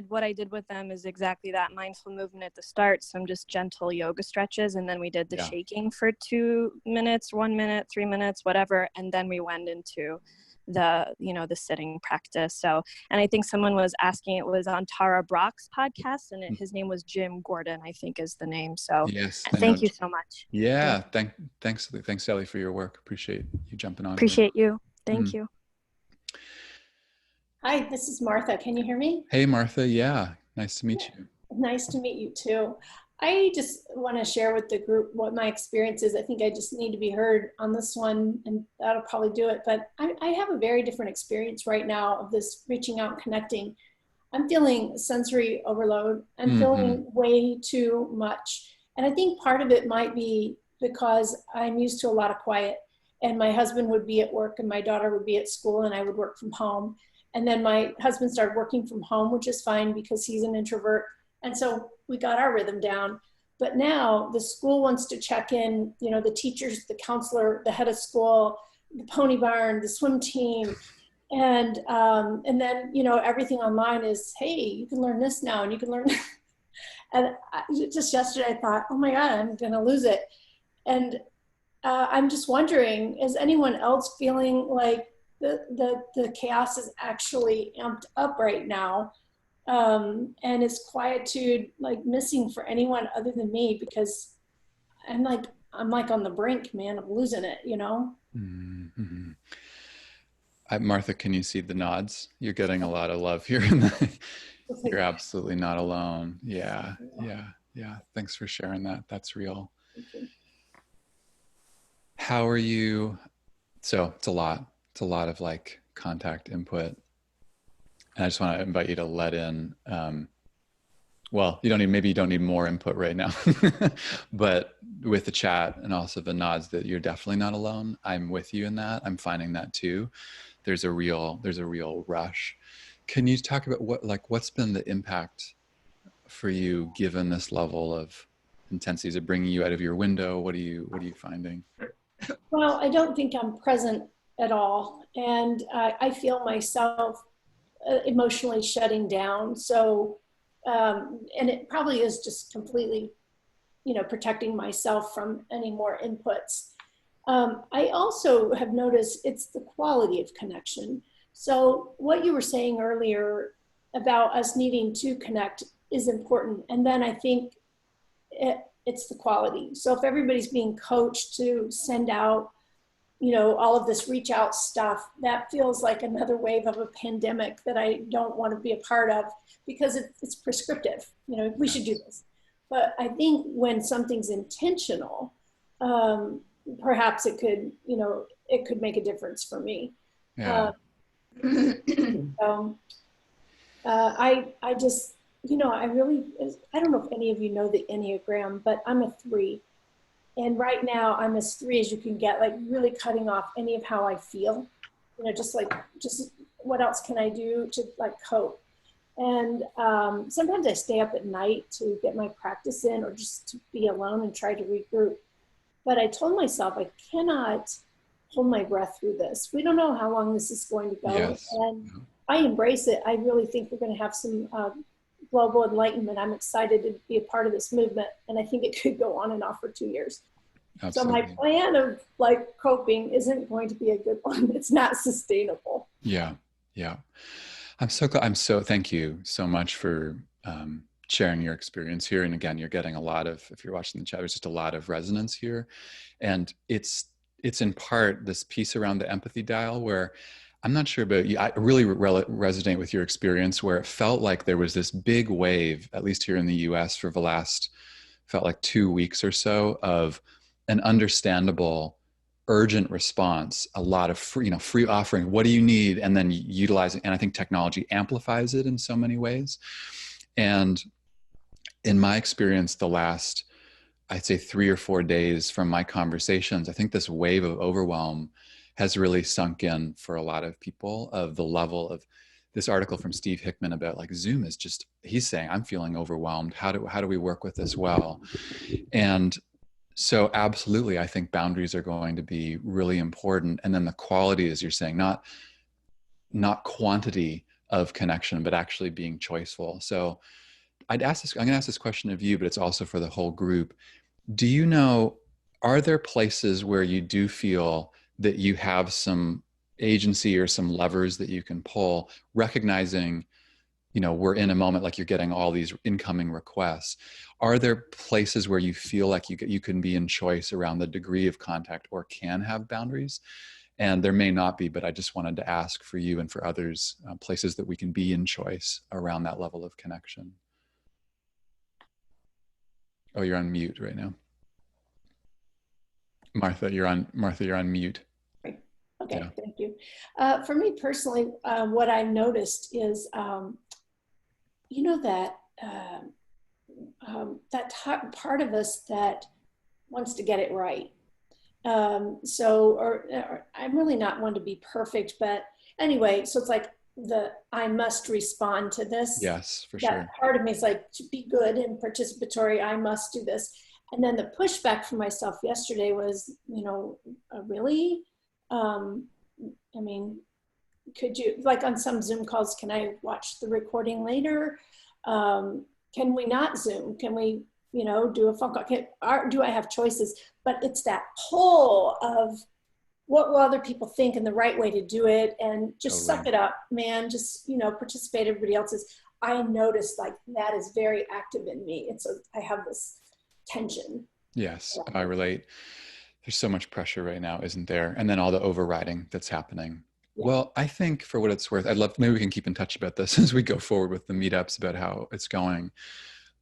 What I did with them is exactly that, mindful movement at the start. Some just gentle yoga stretches. And then we did the shaking for 2 minutes, 1 minute, 3 minutes, whatever. And then we went into the sitting practice. So, and I think someone was asking, it was on Tara Brach's podcast, and his name was Jim Gordon, I think is the name. So yes, thank you so much. Yeah. Thanks, Sally, for your work. Appreciate you jumping on. Appreciate you. Thank you. Hi, this is Martha. Can you hear me? Hey, Martha. Yeah. Nice to meet you. Nice to meet you too. I just want to share with the group what my experience is. I think I just need to be heard on this one, and that'll probably do it. But I have a very different experience right now of this reaching out and connecting. I'm feeling sensory overload. I'm feeling way too much. And I think part of it might be because I'm used to a lot of quiet, and my husband would be at work and my daughter would be at school and I would work from home. And then my husband started working from home, which is fine because he's an introvert. And so we got our rhythm down. But now the school wants to check in, the teachers, the counselor, the head of school, the pony barn, the swim team. And then, everything online is, hey, you can learn this now and you can learn. And just yesterday I thought, oh my God, I'm going to lose it. And I'm just wondering, is anyone else feeling like the chaos is actually amped up right now? And is quietude like missing for anyone other than me? Because I'm like on the brink, man, of losing it, Mm-hmm. Martha, can you see the nods? You're getting a lot of love here. You're absolutely not alone. Yeah, yeah, yeah. Thanks for sharing that. That's real. How are you? So it's a lot. It's a lot of like contact input. And I just want to invite you to let in, well, you don't need, maybe you don't need more input right now, but with the chat and also the nods that you're definitely not alone. I'm with you in that. I'm finding that too. There's a real rush. Can you talk about what's been the impact for you given this level of intensity? Is it bringing you out of your window? What are you finding? Well, I don't think I'm present at all. And I feel myself emotionally shutting down. So, and it probably is just completely, protecting myself from any more inputs. I also have noticed it's the quality of connection. So what you were saying earlier about us needing to connect is important. And then I think it's the quality. So if everybody's being coached to send out, all of this reach out stuff, that feels like another wave of a pandemic that I don't want to be a part of because it's prescriptive. We should do this. But I think when something's intentional, perhaps it could make a difference for me. Yeah. So, I just, I don't know if any of you know the Enneagram, but I'm a 3. And right now I'm as 3 as you can get, like really cutting off any of how I feel, just what else can I do to like cope? And sometimes I stay up at night to get my practice in or just to be alone and try to regroup. But I told myself I cannot hold my breath through this. We don't know how long this is going to go. Yes. And I embrace it. I really think we're going to have some global enlightenment. I'm excited to be a part of this movement. And I think it could go on and off for 2 years. Absolutely. So my plan of like coping isn't going to be a good one. It's not sustainable. Yeah. Yeah. I'm so glad. Thank you so much for sharing your experience here. And again, you're getting a lot of, if you're watching the chat, there's just a lot of resonance here. And it's in part this piece around the empathy dial where I'm not sure about you. I really resonate with your experience where it felt like there was this big wave, at least here in the US for the last, felt like 2 weeks or so of an understandable urgent response, a lot of free offering, what do you need? And then utilizing, and I think technology amplifies it in so many ways. And in my experience, the last, I'd say 3 or 4 days from my conversations, I think this wave of overwhelm has really sunk in for a lot of people of the level of this article from Steve Hickman about like Zoom is just, he's saying, I'm feeling overwhelmed. How do we work with this well? And so absolutely, I think boundaries are going to be really important. And then the quality, as you're saying, not quantity of connection, but actually being choiceful. So I'm going to ask this question of you, but it's also for the whole group. Do you know, are there places where you do feel that you have some agency or some levers that you can pull, recognizing, we're in a moment like you're getting all these incoming requests. Are there places where you feel like you can be in choice around the degree of contact or can have boundaries? And there may not be, but I just wanted to ask for you and for others, places that we can be in choice around that level of connection. Oh, you're on mute right now. Martha, you're on mute. Okay, Yeah. Thank you. For me personally, what I've noticed is, that part of us that wants to get it right. Or I'm really not one to be perfect, but anyway, so it's like I must respond to this. Yes, for that sure. Part of me is like, to be good and participatory, I must do this. And then the pushback for myself yesterday was, really? I mean, could you, like on some Zoom calls, can I watch the recording later? Can we not Zoom? Can we, do a phone call? Do I have choices? But it's that pull of what will other people think and the right way to do it, and just Totally. suck it up, man. Just, participate. Everybody else's. I noticed like that is very active in me. I have this tension. Yes, I relate. There's so much pressure right now, isn't there? And then all the overriding that's happening. Yeah. Well, I think for what it's worth, I'd love, maybe we can keep in touch about this as we go forward with the meetups about how it's going,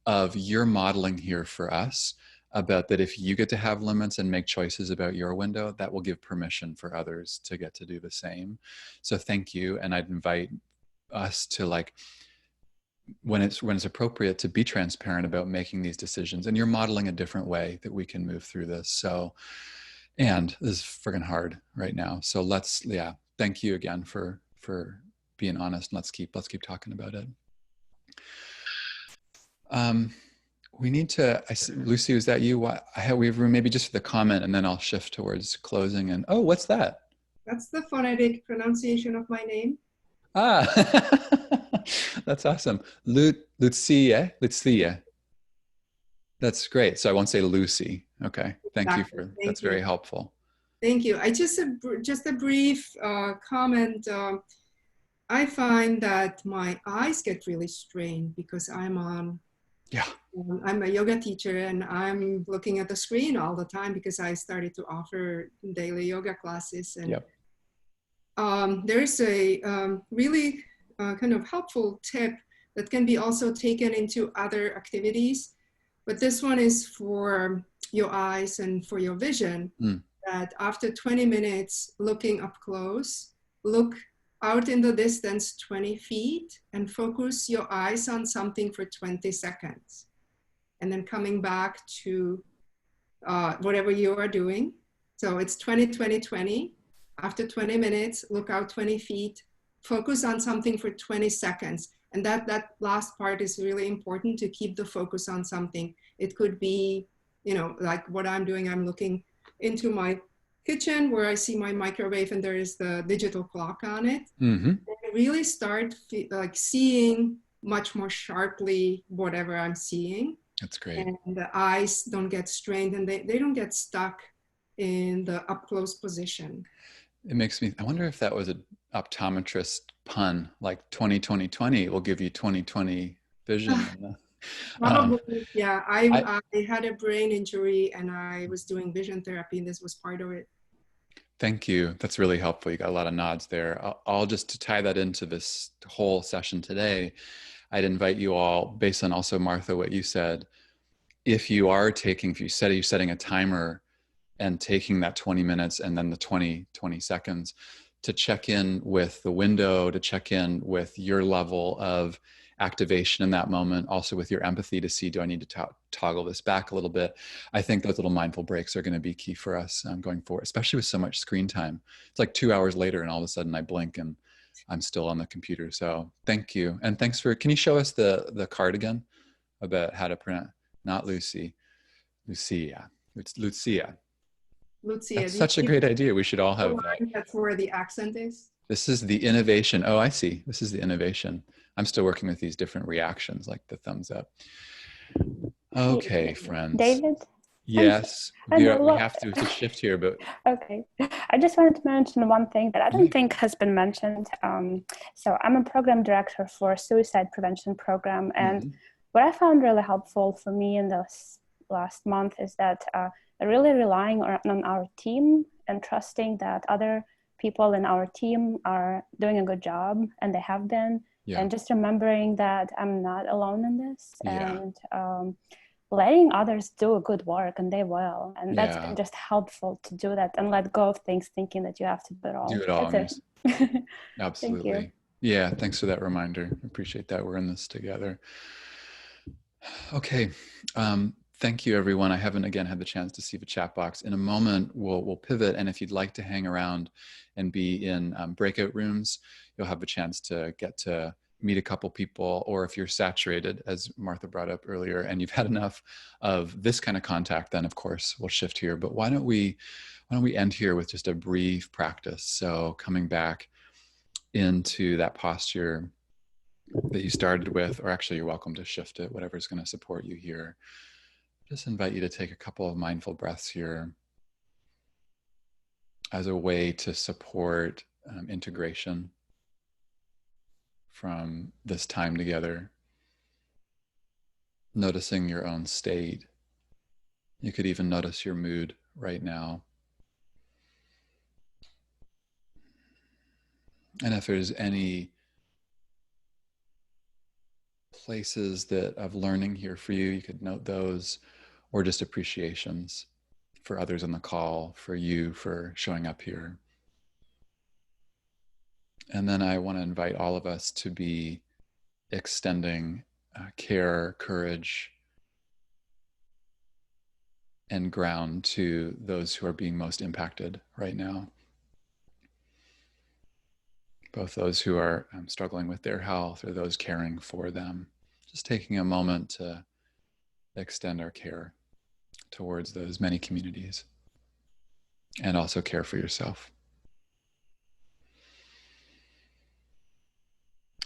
of your modeling here for us about that if you get to have limits and make choices about your window, that will give permission for others to get to do the same. So thank you. And I'd invite us to, like, when it's appropriate, to be transparent about making these decisions. And you're modeling a different way that we can move through this. So, and this is friggin' hard right now. So let's, yeah, thank you again for being honest. Let's keep talking about it. We need to, Lucy, was that you? We have room maybe just for the comment, and then I'll shift towards closing. And oh, what's that? That's the phonetic pronunciation of my name. Ah, that's awesome. Lucia. That's great. So I won't say Lucy. Okay. Thank you for, that's very helpful. Thank you. I just a brief comment. I find that my eyes get really strained because I'm a yoga teacher and I'm looking at the screen all the time because I started to offer daily yoga classes. And there's a really kind of helpful tip that can be also taken into other activities. But this one is for your eyes and for your vision, that after 20 minutes looking up close, look out in the distance 20 feet and focus your eyes on something for 20 seconds. And then coming back to whatever you are doing. So it's 20, 20, 20. After 20 minutes, look out 20 feet, focus on something for 20 seconds. And that last part is really important, to keep the focus on something. It could be, you know, like what I'm doing, I'm looking into my kitchen where I see my microwave and there is the digital clock on it. Mm-hmm. And I really start like seeing much more sharply whatever I'm seeing. That's great. And the eyes don't get strained and they don't get stuck in the up close position. It makes me, I wonder if that was an optometrist pun, like 20/20/20 will give you 20/20 vision. Probably, yeah. I had a brain injury and I was doing vision therapy and this was part of it. Thank you. That's really helpful. You got a lot of nods there. I'll just, to tie that into this whole session today, I'd invite you all, based on also, Martha, what you said, if you're setting a timer and taking that 20 minutes and then the 20 seconds to check in with the window, to check in with your level of activation in that moment, also with your empathy to see, do I need to toggle this back a little bit? I think those little mindful breaks are going to be key for us going forward, especially with so much screen time. It's like 2 hours later and all of a sudden I blink and I'm still on the computer. So thank you. And thanks for, can you show us the card again about how to pronounce, not Lucy, Lucia. It's Lucia. Lucia. That's such a great idea. We should all have that. That's where the accent is. This is the innovation. Oh, I see. This is the innovation. I'm still working with these different reactions, like the thumbs up. Okay, friends. David? Yes, we have to shift here, but okay. I just wanted to mention one thing that I don't think has been mentioned. So I'm a program director for a suicide prevention program, and what I found really helpful for me in this last month is that really relying on our team and trusting that other people in our team are doing a good job, and they have been, and just remembering that I'm not alone in this, and letting others do a good work, and they will. And that's been just helpful to do that and let go of things thinking that you have to do it all. Do it all. That's it. Absolutely. Thank you. Yeah, thanks for that reminder. Appreciate that. We're in this together. Okay. Thank you, everyone. I haven't, again, had the chance to see the chat box. In a moment, we'll pivot. And if you'd like to hang around and be in breakout rooms, you'll have a chance to get to meet a couple people, or if you're saturated, as Martha brought up earlier, and you've had enough of this kind of contact, then of course we'll shift here. But why don't we end here with just a brief practice? So coming back into that posture that you started with, or actually you're welcome to shift it, whatever's going to support you here. Just invite you to take a couple of mindful breaths here as a way to support integration from this time together. Noticing your own state. You could even notice your mood right now. And if there's any places that of learning here for you, you could note those, or just appreciations for others on the call, for you for showing up here. And then I want to invite all of us to be extending care, courage, and ground to those who are being most impacted right now. Both those who are struggling with their health or those caring for them. Just taking a moment to extend our care towards those many communities and also care for yourself.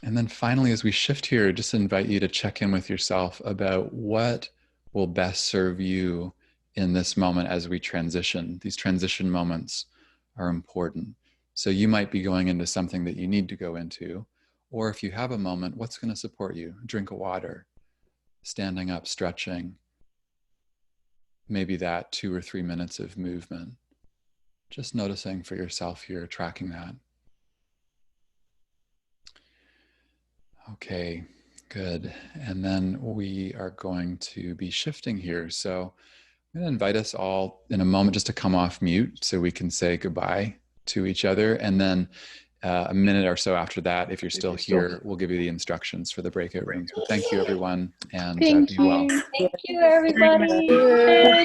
And then finally, as we shift here, just invite you to check in with yourself about what will best serve you in this moment as we transition. These transition moments are important. So you might be going into something that you need to go into, or if you have a moment, what's going to support you? A drink of water, standing up, stretching, maybe that 2 or 3 minutes of movement. Just noticing for yourself here, tracking that. Okay, good. And then we are going to be shifting here. So I'm going to invite us all in a moment just to come off mute so we can say goodbye to each other. And then a minute or so after that, if you're still here, we'll give you the instructions for the breakout rooms. But thank you, everyone, and be well. Thank you, everybody.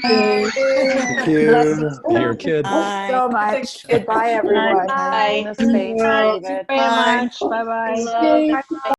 Thank you. Blessings. Your kid. So much. Goodbye, everyone. Bye. Mindfulness space. Bye. David. Very much. Bye-bye. Love.